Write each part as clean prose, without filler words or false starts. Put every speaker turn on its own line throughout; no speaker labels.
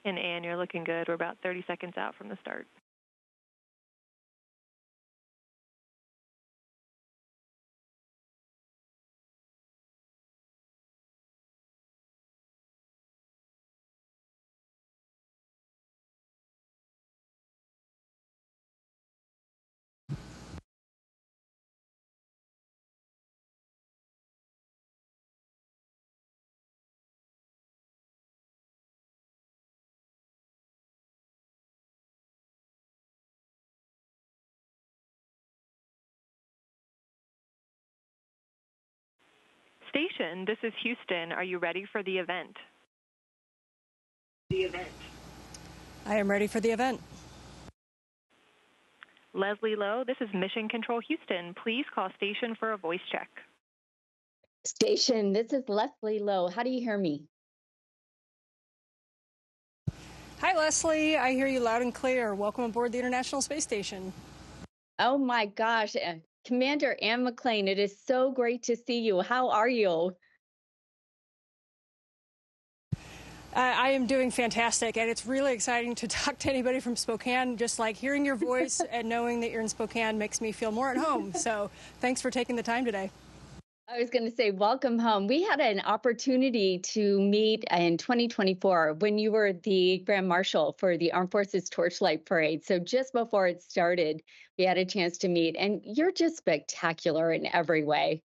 And Anne, you're looking good. We're about 30 seconds out from the start. Station, this is Houston. Are you ready for the event?
I am ready for the event.
Leslie Lowe, this is Mission Control Houston. Please call station for a voice check.
Station, this is Leslie Lowe. How do you hear me?
Hi, Leslie. I hear you loud and clear. Welcome aboard the International Space Station.
Oh my gosh, Commander Anne McClain, it is so great to see you. How are you?
I am doing fantastic, and it's really exciting to talk to anybody from Spokane. Just like hearing your voice and knowing that you're in Spokane makes me feel more at home. So thanks for taking the time today.
I was going to say, welcome home. We had an opportunity to meet in 2024 when you were the Grand Marshal for the Armed Forces Torchlight Parade. So just before it started, we had a chance to meet, and you're just spectacular in every way.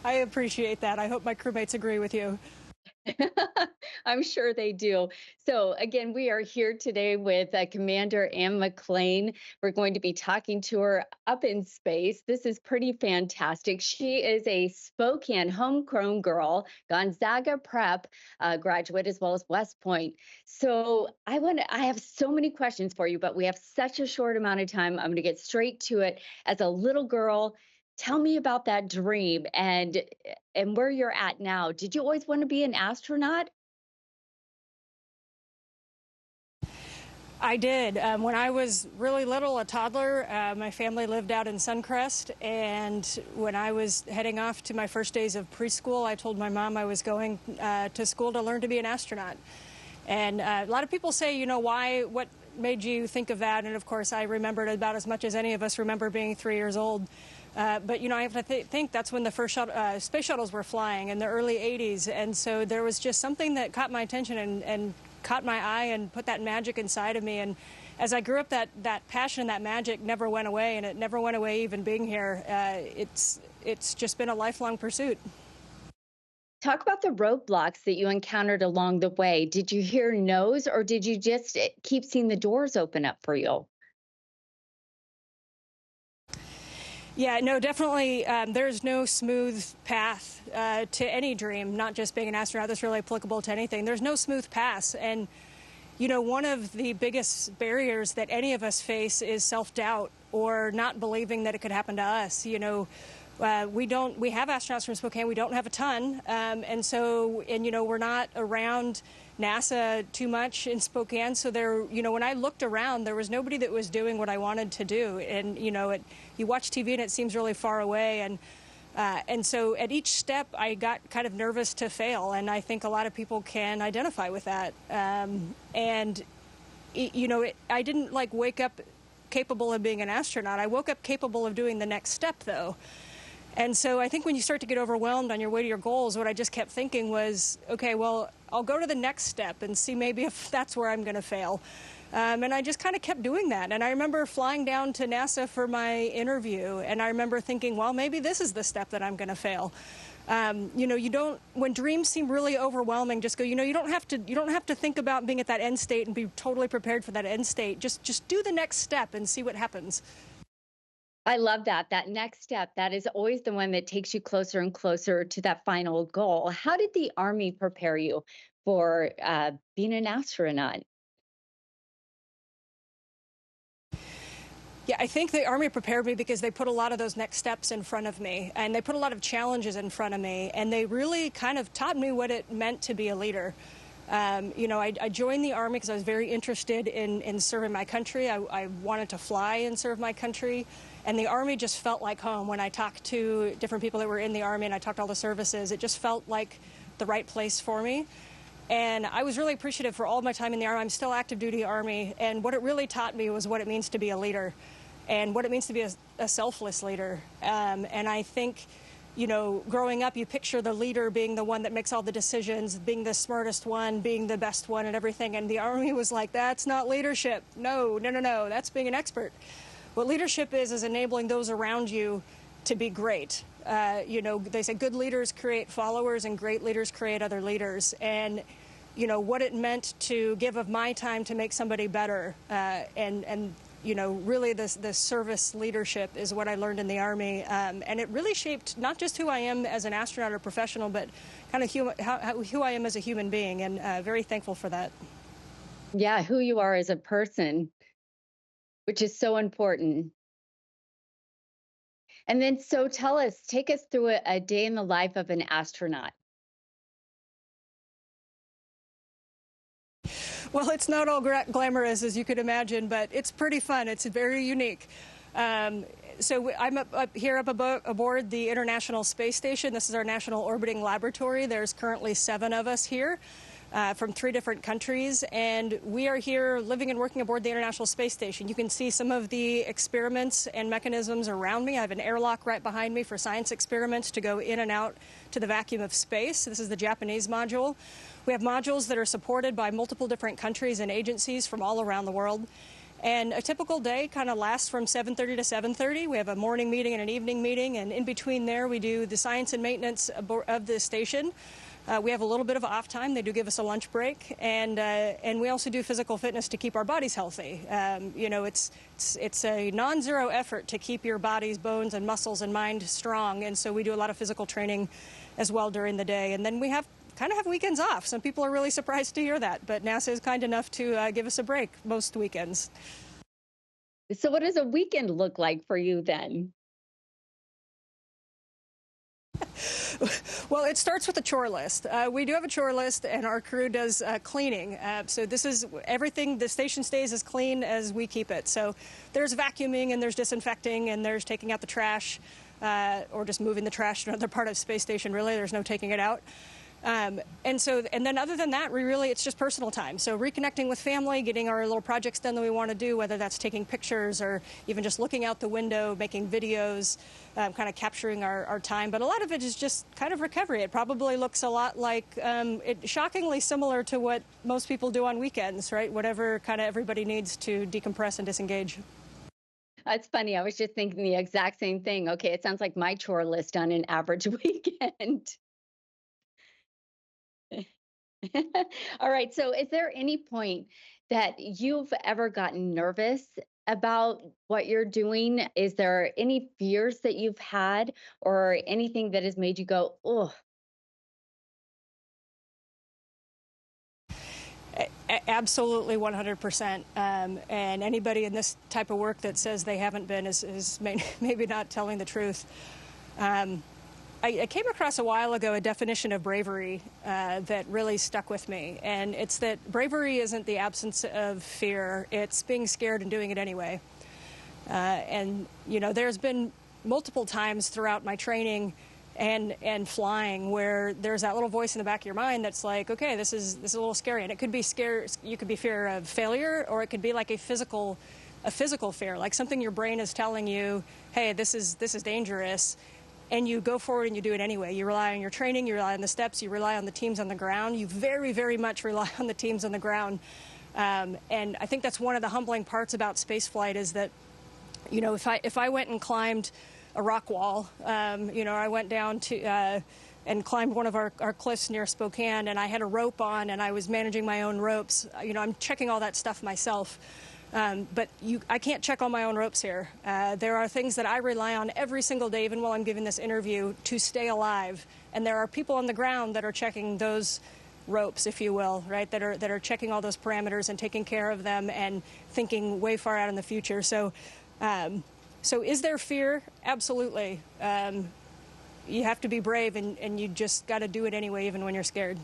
I appreciate that. I hope my crewmates agree with you.
I'm sure they do. So again, we are here today with Commander Anne McClain. We're going to be talking to her up in space. This is pretty fantastic. She is a Spokane homegrown girl, Gonzaga Prep graduate, as well as West Point. So I have so many questions for you, but we have such a short amount of time. I'm going to get straight to it. As a little girl, tell me about that dream and where you're at now. Did you always want to be an astronaut?
I did. When I was really little, a toddler, my family lived out in Suncrest, and when I was heading off to my first days of preschool, I told my mom I was going to school to learn to be an astronaut. And a lot of people say, what made you think of that? And of course, I remembered about as much as any of us remember being 3 years old. But, I have to think that's when the first space shuttles were flying in the early 80s. And so there was just something that caught my attention and caught my eye and put that magic inside of me. And as I grew up, that passion, that magic never went away, and it never went away even being here. It's just been a lifelong pursuit.
Talk about the roadblocks that you encountered along the way. Did you hear no's, or did you just keep seeing the doors open up for you?
Yeah, no, definitely. There's no smooth path to any dream, not just being an astronaut. That's really applicable to anything. There's no smooth path. And, one of the biggest barriers that any of us face is self-doubt or not believing that it could happen to us. We have astronauts from Spokane. We don't have a ton. We're not around NASA too much in Spokane. So when I looked around, there was nobody that was doing what I wanted to do. And, you watch TV and it seems really far away. And so at each step, I got kind of nervous to fail. And I think a lot of people can identify with that. I didn't wake up capable of being an astronaut. I woke up capable of doing the next step, though. And so I think when you start to get overwhelmed on your way to your goals, what I just kept thinking was, okay, well, I'll go to the next step and see maybe if that's where I'm going to fail. And I just kind of kept doing that. And I remember flying down to NASA for my interview, and I remember thinking, well, maybe this is the step that I'm going to fail. When dreams seem really overwhelming, just go, you don't have to think about being at that end state and be totally prepared for that end state. Just do the next step and see what happens.
I love that. That next step, that is always the one that takes you closer and closer to that final goal. How did the Army prepare you for being an astronaut?
Yeah, I think the Army prepared me because they put a lot of those next steps in front of me, and they put a lot of challenges in front of me, and they really kind of taught me what it meant to be a leader. I joined the Army because I was very interested in serving my country. I wanted to fly and serve my country. And the Army just felt like home. When I talked to different people that were in the Army and I talked to all the services, it just felt like the right place for me. And I was really appreciative for all my time in the Army. I'm still active duty Army. And what it really taught me was what it means to be a leader and what it means to be a selfless leader. And I think, you know, growing up, you picture the leader being the one that makes all the decisions, being the smartest one, being the best one and everything. And the Army was like, that's not leadership. No, no, no, no. That's being an expert. What leadership is enabling those around you to be great. You know, they say good leaders create followers and great leaders create other leaders. And, you know, what it meant to give of my time to make somebody better. And you know, really the service leadership is what I learned in the Army. And it really shaped not just who I am as an astronaut or professional, but kind of who I am as a human being. And very thankful for that.
Yeah, who you are as a person, which is so important. And then, so tell us, take us through a day in the life of an astronaut.
Well, it's not all glamorous, as you could imagine, but it's pretty fun. It's very unique. So I'm up here aboard the International Space Station. This is our national orbiting laboratory. There's currently 7 of us here. From 3 different countries, and we are here living and working aboard the International Space Station. You can see some of the experiments and mechanisms around me. I have an airlock right behind me for science experiments to go in and out to the vacuum of space. This is the Japanese module. We have modules that are supported by multiple different countries and agencies from all around the world. And a typical day kind of lasts from 7:30 to 7:30. We have a morning meeting and an evening meeting, and in between there we do the science and maintenance of the station. We have a little bit of off time. They do give us a lunch break, and we also do physical fitness to keep our bodies healthy. You know, it's a non-zero effort to keep your body's bones and muscles and mind strong, and so we do a lot of physical training as well during the day. And then we kind of have weekends off. Some people are really surprised to hear that, but NASA is kind enough to give us a break most weekends.
So what does a weekend look like for you then?
Well, it starts with a chore list. We do have a chore list, and our crew does cleaning. So this is everything. The station stays as clean as we keep it. So there's vacuuming, and there's disinfecting, and there's taking out the trash, or just moving the trash to another part of space station. Really, there's no taking it out. And then other than that, it's just personal time. So reconnecting with family, getting our little projects done that we want to do, whether that's taking pictures or even just looking out the window, making videos, kind of capturing our time. But a lot of it is just kind of recovery. It probably looks a lot like, shockingly similar to what most people do on weekends, right? Whatever kind of everybody needs to decompress and disengage.
That's funny. I was just thinking the exact same thing. Okay, it sounds like my chore list on an average weekend. All right. So, is there any point that you've ever gotten nervous about what you're doing? Is there any fears that you've had or anything that has made you go, oh?
Absolutely, 100%. And anybody in this type of work that says they haven't been is maybe not telling the truth. I came across a while ago a definition of bravery that really stuck with me. And it's that bravery isn't the absence of fear. It's being scared and doing it anyway. And, you know, there's been multiple times throughout my training and flying where there's that little voice in the back of your mind that's like, okay, this is a little scary. And it could be you could be fear of failure, or it could be like a physical fear, like something your brain is telling you, hey, this is dangerous. And you go forward and you do it anyway. You rely on your training, you rely on the steps, you rely on the teams on the ground. You very, very much rely on the teams on the ground. And I think that's one of the humbling parts about spaceflight is that, you know, if I went and climbed a rock wall, you know, I went down to and climbed one of our cliffs near Spokane, and I had a rope on and I was managing my own ropes. You know, I'm checking all that stuff myself. But I can't check all my own ropes here. There are things that I rely on every single day, even while I'm giving this interview, to stay alive. And there are people on the ground that are checking those ropes, if you will, right? That are checking all those parameters and taking care of them and thinking way far out in the future. So is there fear? Absolutely. You have to be brave, and you just got to do it anyway, even when you're scared.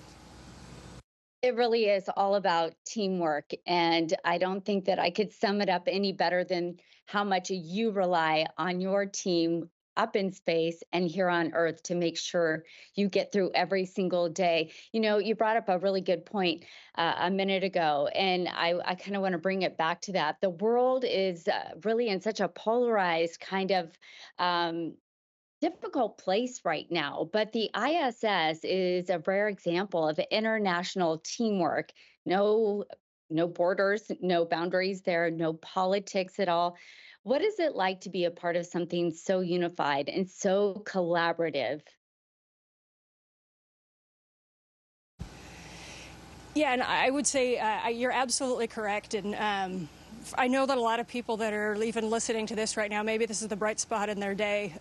It really is all about teamwork. And I don't think that I could sum it up any better than how much you rely on your team up in space and here on Earth to make sure you get through every single day. You know, you brought up a really good point a minute ago, and I kind of want to bring it back to that. The world is really in such a polarized kind of difficult place right now, but the ISS is a rare example of international teamwork. No, no borders, no boundaries there, no politics at all. What is it like to be a part of something so unified and so collaborative?
Yeah, and I would say you're absolutely correct. And I know that a lot of people that are even listening to this right now, maybe this is the bright spot in their day.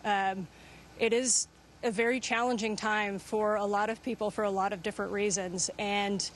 It is a very challenging time for a lot of people for a lot of different reasons. And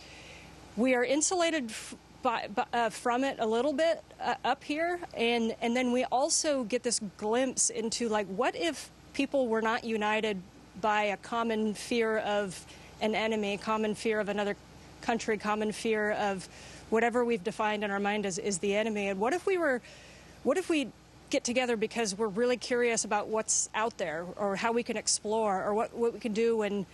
we are insulated from it a little bit up here. And then we also get this glimpse into, like, what if people were not united by a common fear of an enemy, common fear of another country, common fear of whatever we've defined in our mind as is the enemy? And what if we get together because we're really curious about what's out there, or how we can explore, or what we can do when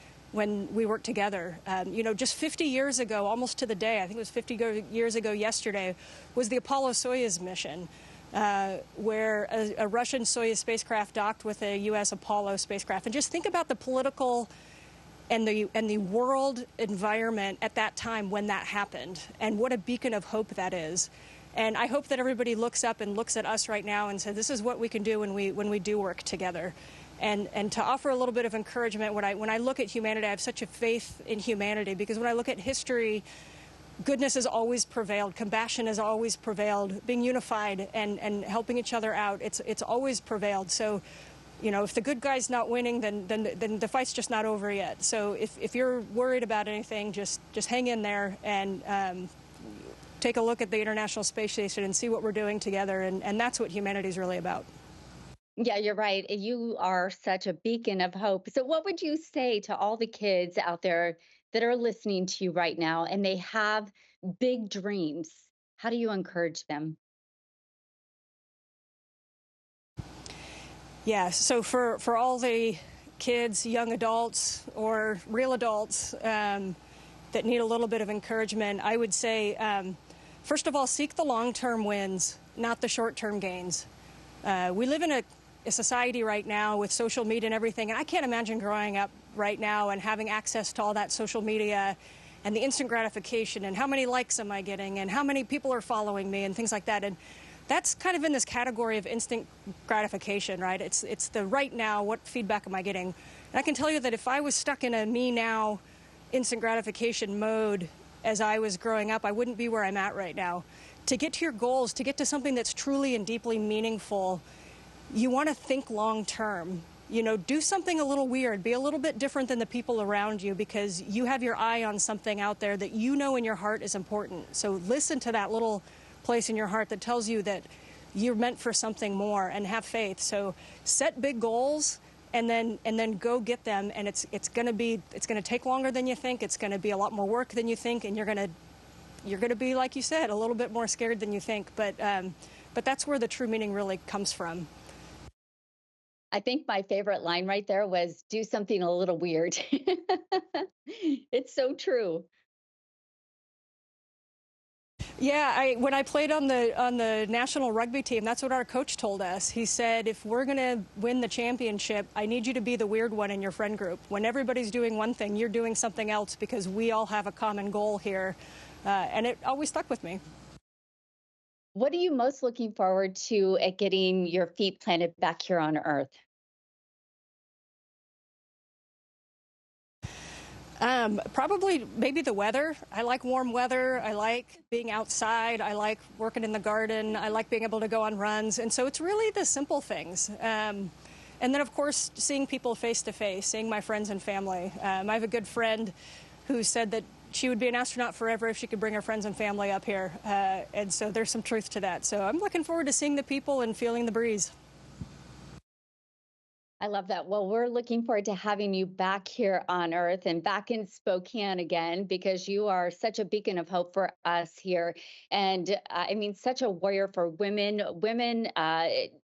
we work together? You know, just 50 years ago, almost to the day, I think it was 50 years ago yesterday, was the Apollo-Soyuz mission, where a Russian Soyuz spacecraft docked with a U.S. Apollo spacecraft. And just think about the political and the world environment at that time when that happened, and what a beacon of hope that is. And I hope that everybody looks up and looks at us right now and says, this is what we can do when we do work together. And to offer a little bit of encouragement, when I look at humanity, I have such a faith in humanity, because when I look at history, goodness has always prevailed, compassion has always prevailed, being unified and helping each other out, it's always prevailed. So, you know, if the good guy's not winning, then the fight's just not over yet. So if you're worried about anything, just hang in there and take a look at the International Space Station and see what we're doing together. And that's what humanity's really about.
Yeah, you're right. You are such a beacon of hope. So, what would you say to all the kids out there that are listening to you right now and they have big dreams? How do you encourage them?
Yeah, so for all the kids, young adults, or real adults that need a little bit of encouragement, I would say, first of all, seek the long-term wins, not the short-term gains. We live in a society right now with social media and everything, and I can't imagine growing up right now and having access to all that social media and the instant gratification and how many likes am I getting and how many people are following me and things like that. And that's kind of in this category of instant gratification, right? It's the right now, what feedback am I getting? And I can tell you that if I was stuck in a me now instant gratification mode as I was growing up, I wouldn't be where I'm at right now. To get to your goals, to get to something that's truly and deeply meaningful, you want to think long term. You know, do something a little weird, be a little bit different than the people around you, because you have your eye on something out there that you know in your heart is important. So listen to that little place in your heart that tells you that you're meant for something more, and have faith. So set big goals and then go get them. And it's going to take longer than you think. It's going to be a lot more work than you think, and you're going to be, like you said, a little bit more scared than you think. But that's where the true meaning really comes from.
I think my favorite line right there was, do something a little weird. It's so true.
Yeah, when I played on the national rugby team, that's what our coach told us. He said, if we're going to win the championship, I need you to be the weird one in your friend group. When everybody's doing one thing, you're doing something else, because we all have a common goal here. And it always stuck with me.
What are you most looking forward to at getting your feet planted back here on Earth?
Probably maybe the weather. I like warm weather. I like being outside. I like working in the garden. I like being able to go on runs. And so it's really the simple things. And then, of course, seeing people face to face, seeing my friends and family. I have a good friend who said that she would be an astronaut forever if she could bring her friends and family up here. And so there's some truth to that. So I'm looking forward to seeing the people and feeling the breeze.
I love that. Well, we're looking forward to having you back here on Earth and back in Spokane again because you are such a beacon of hope for us here. And I mean, such a warrior for women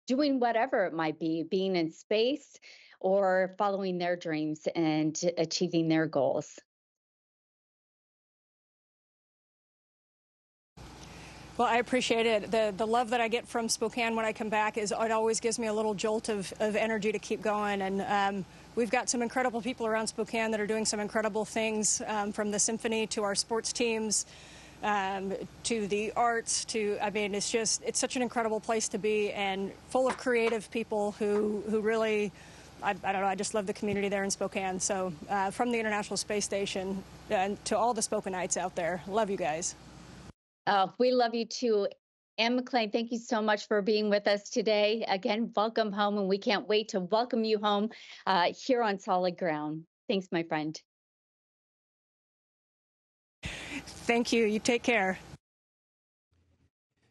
doing whatever it might be, being in space or following their dreams and achieving their goals.
Well, I appreciate it. The love that I get from Spokane when I come back is it always gives me a little jolt of energy to keep going. And we've got some incredible people around Spokane that are doing some incredible things, from the symphony to our sports teams, to the arts, I mean, it's such an incredible place to be and full of creative people who really, I don't know, I just love the community there in Spokane. So from the International Space Station and to all the Spokanites out there, love you guys.
Oh, we love you too. Anne McClain, thank you so much for being with us today. Again, welcome home, and we can't wait to welcome you home here on solid ground. Thanks, my friend.
Thank you. You take care.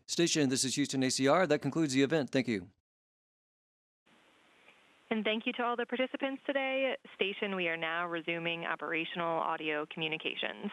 Station, this is Houston ACR. That concludes the event. Thank you.
And thank you to all the participants today. Station, we are now resuming operational audio communications.